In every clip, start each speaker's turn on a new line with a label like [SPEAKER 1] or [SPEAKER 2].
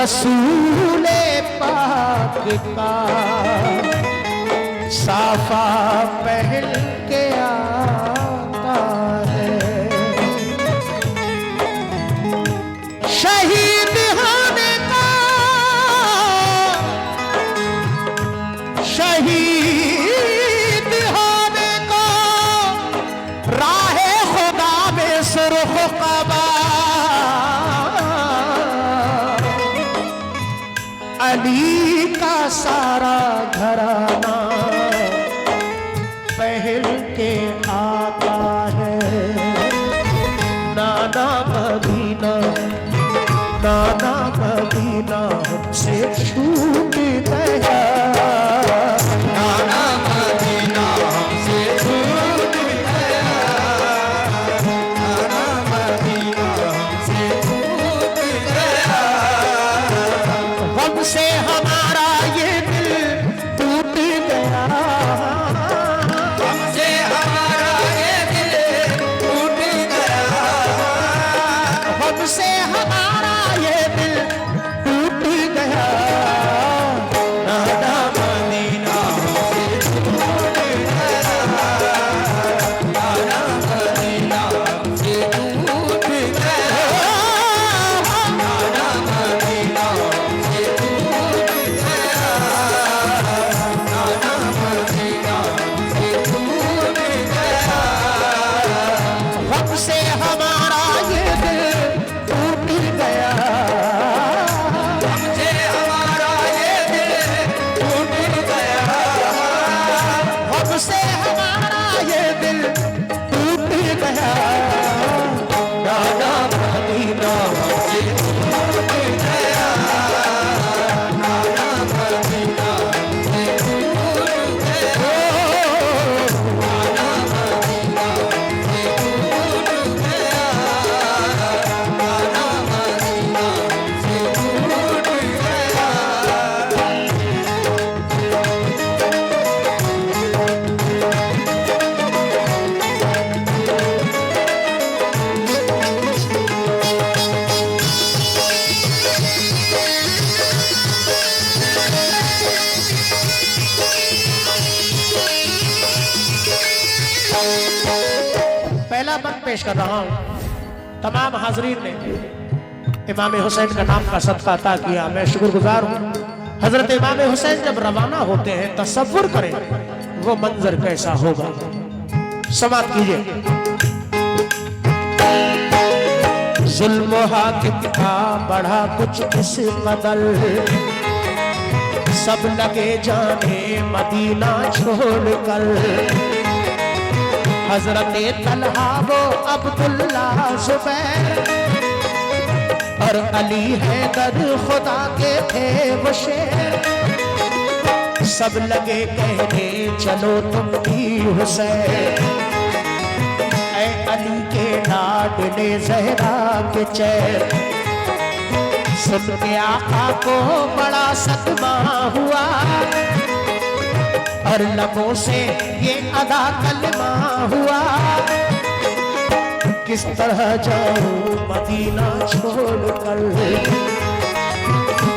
[SPEAKER 1] रसूले पाक का साफा पहन के आता है। शहीद होने का, शहीद होने को राहे खुदा में सुर्ख कबा, अली का सारा घराना पहल के आता है। नाना मदीना, नाना मदीना हमसे छूट गया,
[SPEAKER 2] नाना मदीना हमसे छूट गया, नाना मदीना हमसे छूट गया।
[SPEAKER 1] हमसे हमारा ये दिल टूट गया,
[SPEAKER 2] हमसे हमारा ये दिल टूट गया,
[SPEAKER 1] हमसे हमारा ये दिल टूट गया। नाना
[SPEAKER 2] मदीना हमसे छूट गया, नाना मदीना हमसे छूट गया, नाना मदीना हमसे छूट गया, नाना मदीना हमसे छूट गया।
[SPEAKER 1] हमसे हमारा ये दिल टूट गया,
[SPEAKER 2] हमसे हमारा ये दिल टूट गया,
[SPEAKER 1] हमसे हमारा ये दिल टूट गया। नाना मदीना
[SPEAKER 2] हमसे छूट गया, नाना मदीना हमसे छूट गया, नाना मदीना हमसे छूट गया, नाना मदीना हमसे छूट गया।
[SPEAKER 1] पहला बंद पेश कर रहा हूं। तमाम हाजरीन ने इमाम हुसैन का नाम का सदका अता किया, मैं शुक्रगुजार हूं। हजरत इमाम हुसैन जब रवाना होते हैं, तसव्वुर करें वो मंजर कैसा होगा। समाप्त कीजिए। जुल्म हाकिम का बढ़ा कुछ इस कदर, सब लगे जाने मदीना छोड़कर। हजरत तलहा वो अब्दुल्ला जुबैर और अली हैदर खुदा के थे वो शेर। सब लगे कहने चलो तुम भी हुसैन, ऐ अली के लाडले ज़हरा के चैन। सुन के आका को बड़ा सदमा हुआ और लबों से ये अदा कलमा हुआ। किस तरह जाऊं मदीना छोड़कर,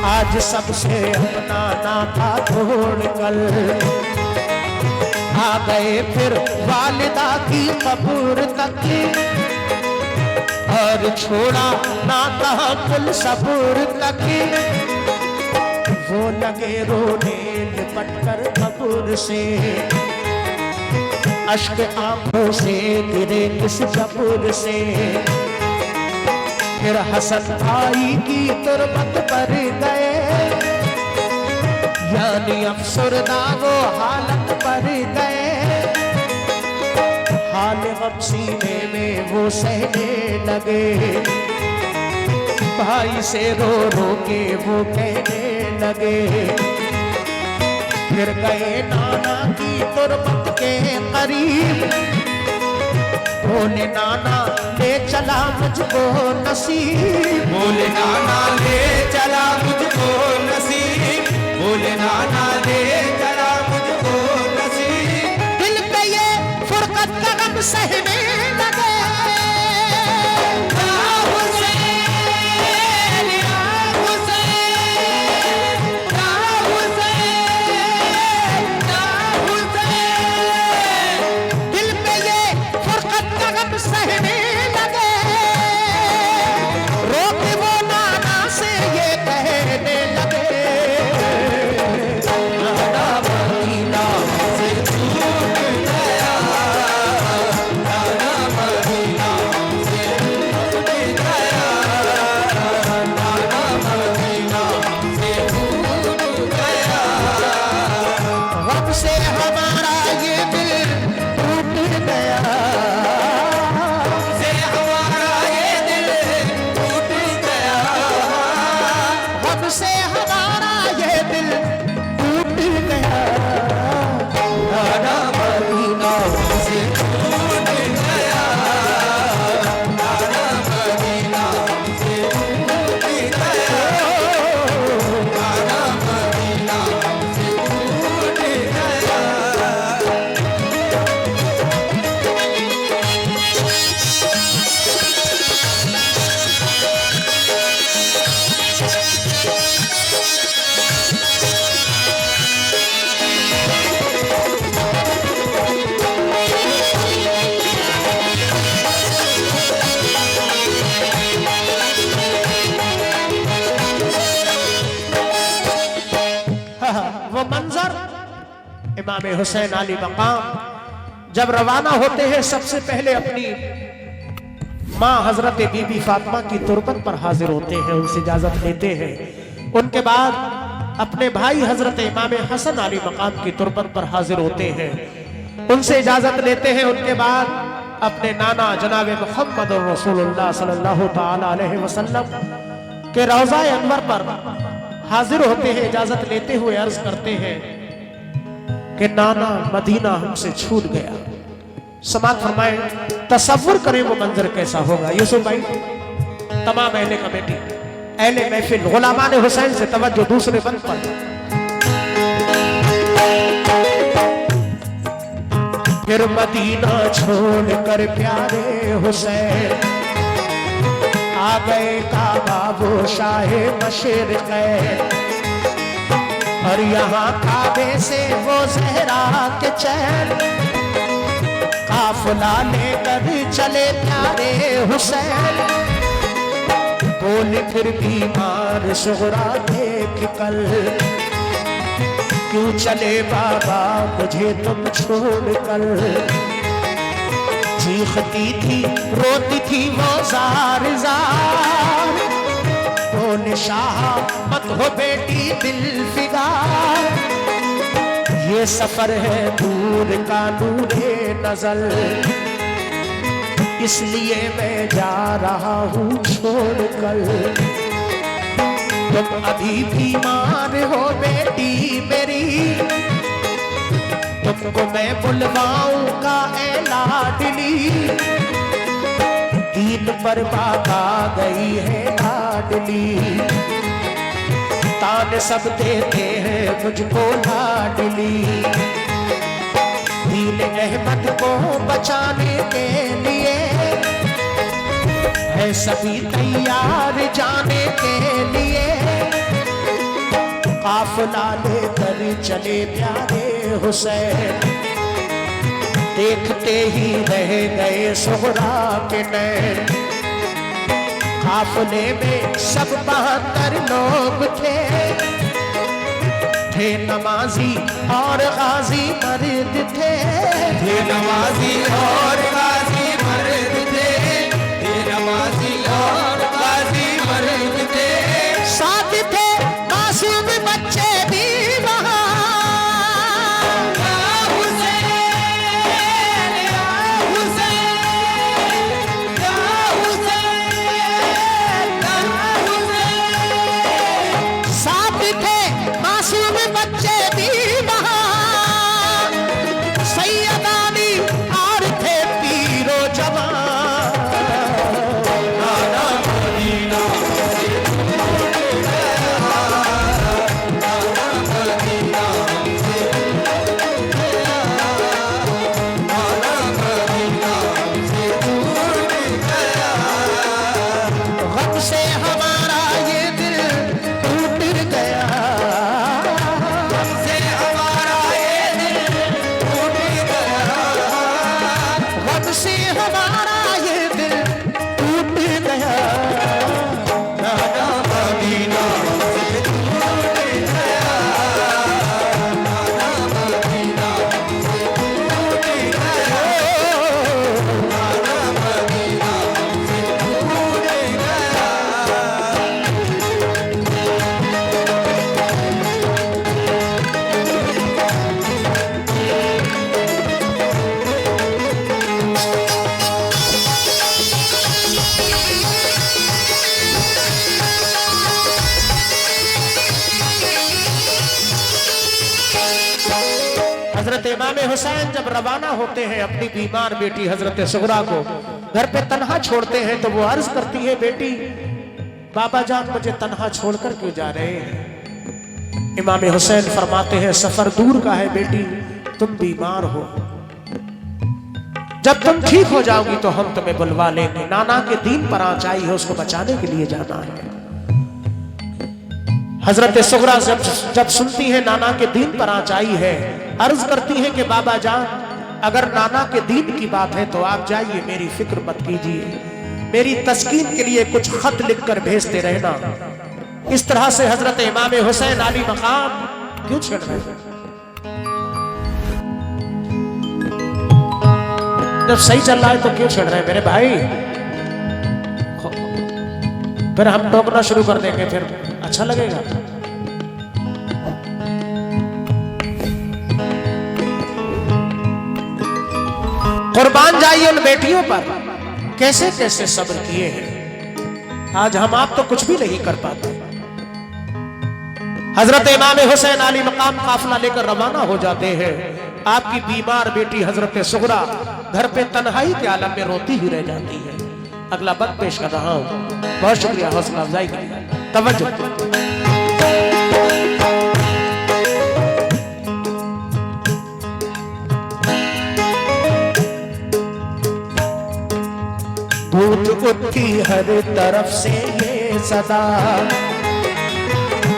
[SPEAKER 1] आज सबसे अपना नाता तोड़कर। आ गए फिर वालिदा की कब्र तक और छोड़ा नाता कुल सबूर तक। वो लगे रोने लिपट कर कब्र से, अश्क आंखों से गिरे किस कब्र से। फिर हसन भाई की तुरबत पर गए, यानी अफसरदा वो हालत पर गए। हाल गम सीने में वो सहने लगे, भाई से रो रो के वो कहने लगे। फिर गए नाना की तुरबत के करीब, बोले नाना ले चला मुझको नसीब।
[SPEAKER 2] बोले नाना ले चला मुझको नसीब, बोले नाना ले चला मुझको नसीब।
[SPEAKER 1] दिल पे ये फुरकत का गम सहने लगे,
[SPEAKER 2] या हुसैन, या हुसैन,
[SPEAKER 1] इमाम हुसैन अली मकाम जब रवाना होते हैं सबसे पहले अपनी माँ हजरत बीबी फातिमा की तुरबत पर हाजिर होते हैं, उनसे इजाजत लेते हैं। उनके बाद अपने भाई हजरत इमाम हसन अली मकाम की तुरबत पर हाजिर होते हैं, उनसे इजाजत लेते हैं। उनके बाद अपने नाना जनाब मुहम्मद रसूलुल्लाह सल्लल्लाहु ताला अलैहि वसल्लम के रौज़ा अनवर पर हाजिर होते हैं, इजाजत लेते हुए अर्ज करते हैं कि नाना मदीना हमसे छूट गया। समात फरमाए, तसव्वुर करें वो मंजर कैसा होगा। यूसुफ भाई, तमाम अहले कमेटी, अहले महफिल, गुलामान हुसैन से तवज्जो दूसरे बंद पर। फिर मदीना छोड़कर प्यारे हुसैन आ गए काबा वो शाहे मशरिक़, और यहाँ काबे से वो ज़हरा के चैन काफिला लेकर चले प्यारे हुसैन। बोले फिर बीमार सुगरा देख कर, क्यों चले बाबा मुझे तुम छोड़ कर। चीखती थी रोती थी वो जार जार, बोले शाह मत हो बेटी दिल फिदा, ये सफर है दूर का नूरे नजर, इसलिए मैं जा रहा हूँ छोड़कर। तुम अभी बीमार हो बेटी मेरी, तुमको मैं बुलवाऊंगा ए लाडली, दीन पर बात आ गई है लाडली, तान सब देते हैं मुझको लाडली। दीन अहमद को बचाने के लिए है सभी तैयार जाने के लिए, काफिला लेकर चले प्यारे हुसैन। देखते ही रह गए सुहरा के नैन, काफिले में सब 72 लोग थे नमाजी और गाजी मर्द थे,
[SPEAKER 2] नमाजी और गाजी मर्द थे, नमाजी और गाजी मर्द थे।
[SPEAKER 1] साथ थे मासूम बच्चे भी वहाँ, हजरत इमाम हुसैन जब रवाना होते हैं अपनी बीमार बेटी हजरत सुगरा को घर पे तन्हा छोड़ते हैं, तो वो अर्ज करती है, बेटी बाबा जान मुझे तन्हा छोड़कर क्यों जा रहे हैं। इमाम हुसैन फरमाते हैं, सफर दूर का है बेटी, तुम बीमार हो, जब तुम ठीक हो जाओगी तो हम तुम्हें बुलवा लेंगे। नाना के दीन पर आँच आई है, उसको बचाने के लिए जाना है। हजरत सुगरा जब सुनती है नाना के दीन पर आँच आई है, अर्ज करती है कि बाबा जान अगर नाना के दीन की बात है तो आप जाइए, मेरी फिक्र मत कीजिए, मेरी तस्कीन के लिए कुछ खत लिखकर भेजते रहना। इस तरह से हजरत इमाम हुसैन अली मकाम क्यों छेड़ रहे हैं। जब सही चल रहा है तो क्यों छेड़ रहे हैं मेरे भाई? फिर हम टोकना शुरू कर देंगे, फिर अच्छा लगेगा? कुर्बान जाइए उन बेटियों पर, कैसे कैसे सब्र किए हैं। आज हम आप तो कुछ भी नहीं कर पाते। हजरत इमाम हुसैन अली मकाम काफिला लेकर रवाना हो जाते हैं। आपकी बीमार बेटी हजरत सुगरा घर पे तन्हाई के आलम में रोती ही रह जाती है। अगला बंद पेश कर रहा हूं। बहुत शुक्रिया हौसला अफजाई के लिए, तवज्जो। गूंज उठी हर तरफ से ये सदा,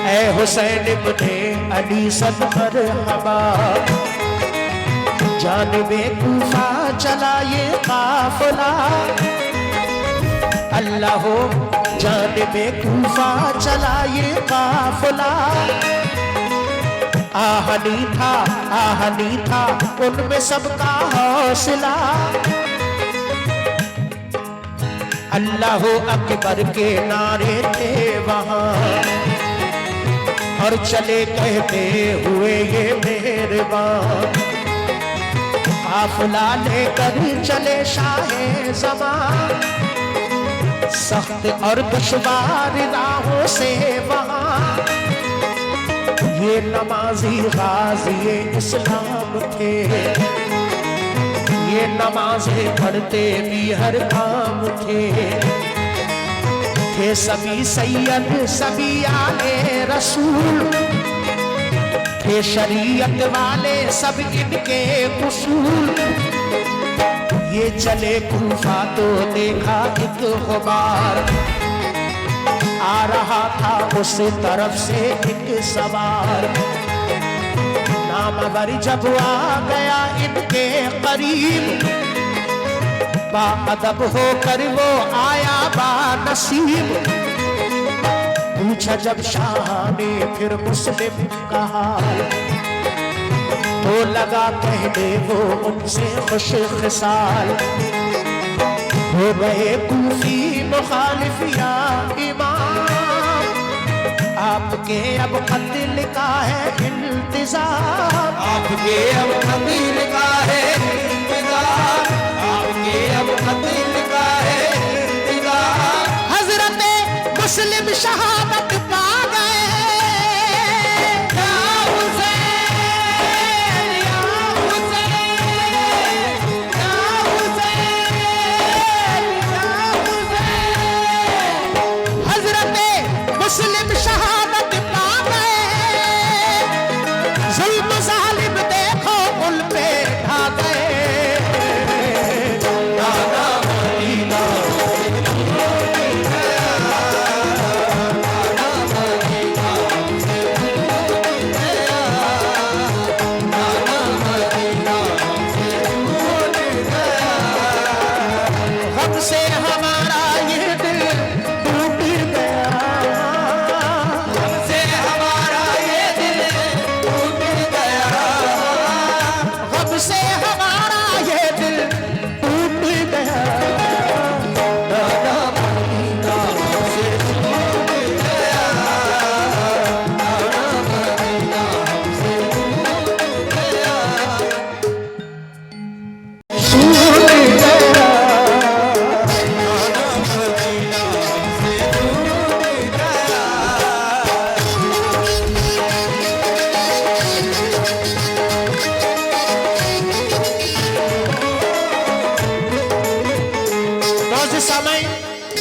[SPEAKER 1] ऐ हुसैन इब्ने अली सद मरहबा। जानिबे कूफा चला ये काफिला, अल्लाह हो जानिबे कूफा चला ये काफिला। आहनी था उनमें सबका हौसला। अल्लाह अकबर के नारे थे वहां, और चले कहते हुए ये मेहरबान। काफिला लेकर चले शाहे ज़मान, सख्त और दुश्वार राहों से वहां। ये नमाजी गाज़ी इस्लाम थे, ये नमाज़ें पढ़ते भी हर काम थे सभी सैयद सभी आले रसूल, थे शरीयत वाले सब इनके उसूल। ये चले कूफा तो देखा एक गुबार, आ रहा था उस तरफ से एक सवार। नामवर जब आ गया इनके करीब, बाअदब होकर वो आया बानसीब। पूछा जब शाह ने फिर मुस्लिम का हाल, तो लगा कहने वो उनसे खुश खिसाल। हो गए कूफी मुखालिफ या इमाम, आपके अब कत्ल का है इंतजार।
[SPEAKER 2] आपके अब कत्ल का है इंतजार, आपके अब कत्ल का है इंतजार।
[SPEAKER 1] हजरत मुस्लिम शहादत पा गए, या हुसैन या हुसैन या हुसैन या हुसैन। हजरत मुस्लिम शहादत पा गए, जुल्म जालिम देखो उन पे ढा गए। से हमारा ये दिल टूट गया,
[SPEAKER 2] से हमारा ये दिल टूट गया।
[SPEAKER 1] गम से हमारा ये दिल टूट गया।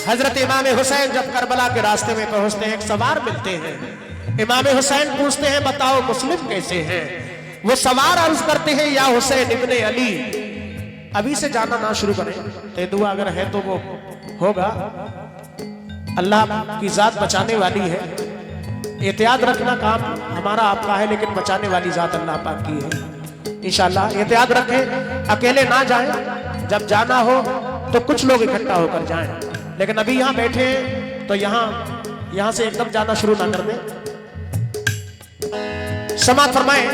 [SPEAKER 1] हजरत इमाम हुसैन जब करबला के रास्ते में पहुंचते हैं, एक सवार मिलते हैं। इमाम हुसैन पूछते हैं बताओ मुस्लिम कैसे हैं? वो सवार अर्ज करते हैं या हुसैन इब्ने अली। अभी से जाना ना शुरू करें, तो दुआ अगर है तो वो होगा। अल्लाह की जात बचाने वाली है। एहतियात रखना काम हमारा आपका है, लेकिन बचाने वाली जात अल्लाह पाक की है। इंशाअल्लाह एहतियात रखें, अकेले ना जाएं। जब जाना हो तो कुछ लोग इकट्ठा होकर जाएं, लेकिन अभी यहाँ बैठे तो यहाँ से एकदम जाना शुरू ना कर दें। समाअत फरमाएं।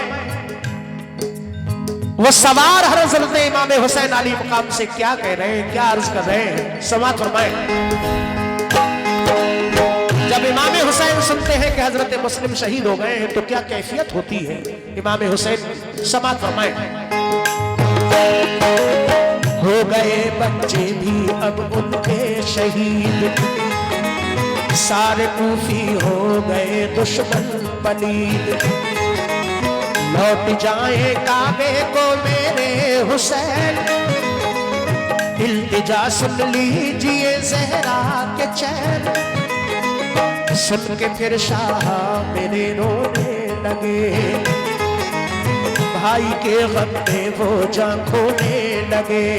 [SPEAKER 1] वो सवार हजरत इमाम हुसैन अली मुकाम से क्या कह रहे हैं, क्या अर्ज कर रहे हैं, समाअत फरमाएं। जब इमाम हुसैन सुनते हैं कि हजरत मुस्लिम शहीद हो गए हैं तो क्या कैफियत होती है इमाम हुसैन, समाअत फरमाएं। हो गए बच्चे भी अब उनके शहीद, सारे कूफी हो गए दुश्मन पलीद, लौट जाए काबे को मेरे हुसैन, इल्तिजा सुन लीजिए ज़हरा के चैन, सुन के फिर शाह मेरे रोने लगे, भाई के गम में वो जान खोने लगे,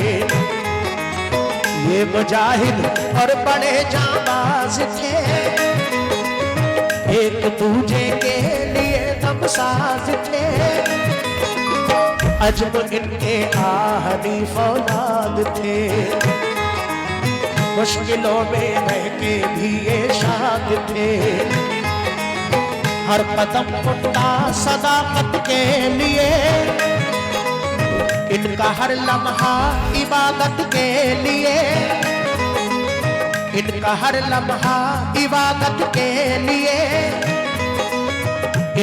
[SPEAKER 1] ये मुजाहिद और बड़े जाबाज थे, एक दूजे के लिए दमसाज थे, अजब इनके आहनी फौलाद थे, मुश्किलों में रह के भी ये शाद थे, हर कदम उठता सदाकत के लिए, इनका हर लम्हा इबादत के लिए, इनका हर लम्हा इबादत के लिए,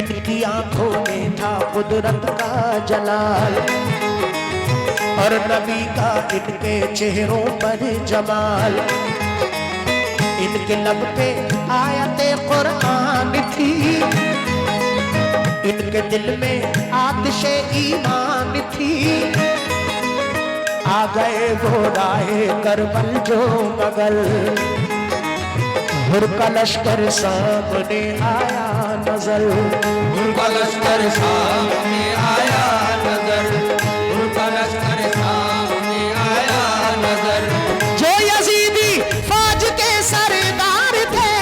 [SPEAKER 1] इनकी आंखों में था कुदरत का जलाल, और नबी का इनके चेहरों पर जमाल, इनके लब पे आयते कुरान थी, इनके दिल में आतिशे ईमान थी, आ गए वो राहे करबल जो मगल, हुर का लश्कर सामने आया नजर,
[SPEAKER 2] हुर का लश्कर सामने आया नजर, हुर का लश्कर सामने आया नजर,
[SPEAKER 1] जो यजीदी फौज के सरदार थे,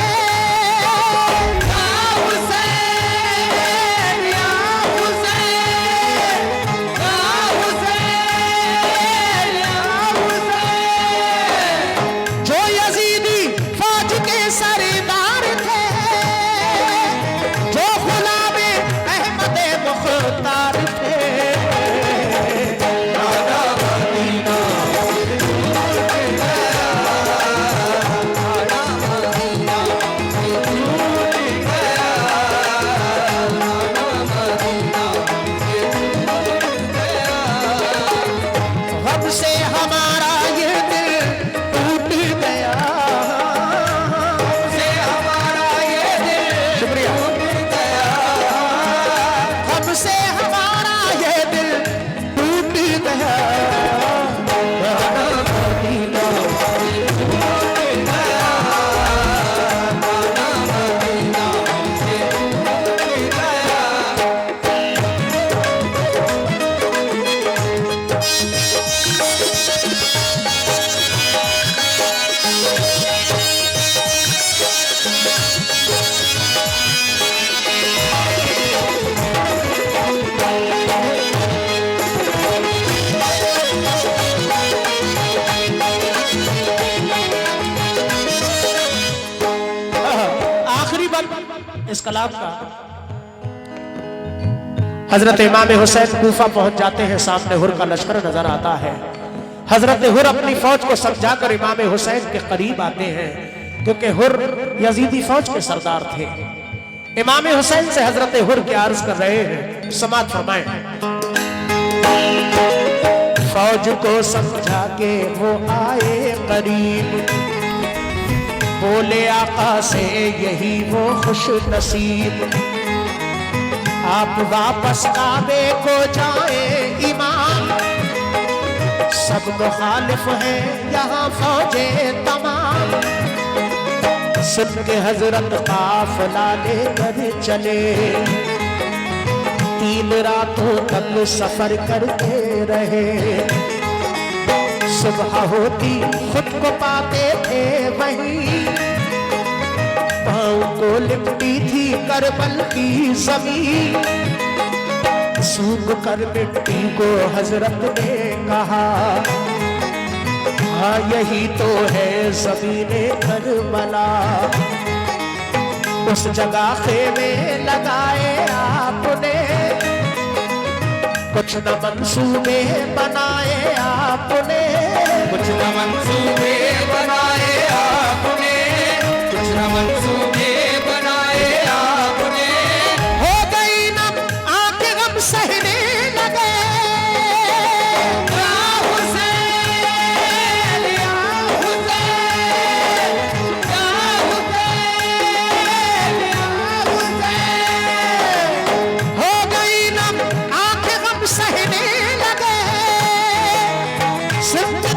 [SPEAKER 2] या हुसैन, या हुसैन, या हुसैन, या हुसैन,
[SPEAKER 1] जो यजीदी फौज के सरदार थे, जो गुलामे अहमद मुख्तार थे, गम से हमारा ये दिल टूट गया,
[SPEAKER 2] से हमारा ये दिल
[SPEAKER 1] शुक्रिया,
[SPEAKER 2] टूट गया,
[SPEAKER 1] गम से हमारा ये दिल टूट गया, आखिरी बात इस कलाम का, हजरत इमाम हुसैन कूफा पहुंच जाते हैं, सामने हुर का लश्कर नजर आता है, हजरत हुर अपनी फौज को समझाकर इमाम हुसैन के करीब आते हैं, क्योंकि हुर यजीदी फौज के सरदार थे। इमाम हुसैन से हजरत हुर क्या अर्ज कर रहे हैं, समाअत फरमाएं। फौज को समझा के वो आए करीब, बोले आका से यही वो खुश नसीब, आप वापस काबे को जाए इमाम, सब मुखालिफ हैं यहाँ फौजे तमाम, सुन के हजरत काफिला लेकर चले, 3 रातों तक सफर करते रहे, सुबह होती खुद को पाते थे वहीं, पाँव को लिपटी थी करबल की जमीन, सूख कर मिट्टी को हजरत ने कहा, हाँ यही तो है ज़मीने करबला, उस जगह खेमे लगाए आपने, कुछ न मंसूबे बनाए आपने,
[SPEAKER 2] कुछ न मंसूबे बनाए आपने, कुछ न मंसूबे बनाए आपने।
[SPEAKER 1] हो गई नम आंखें गम सहने लगे,
[SPEAKER 2] या हुसैन, या हुसैन, या हुसैन, या हुसैन।
[SPEAKER 1] हो गई नम आंखें गम सहने लगे, सिर्फ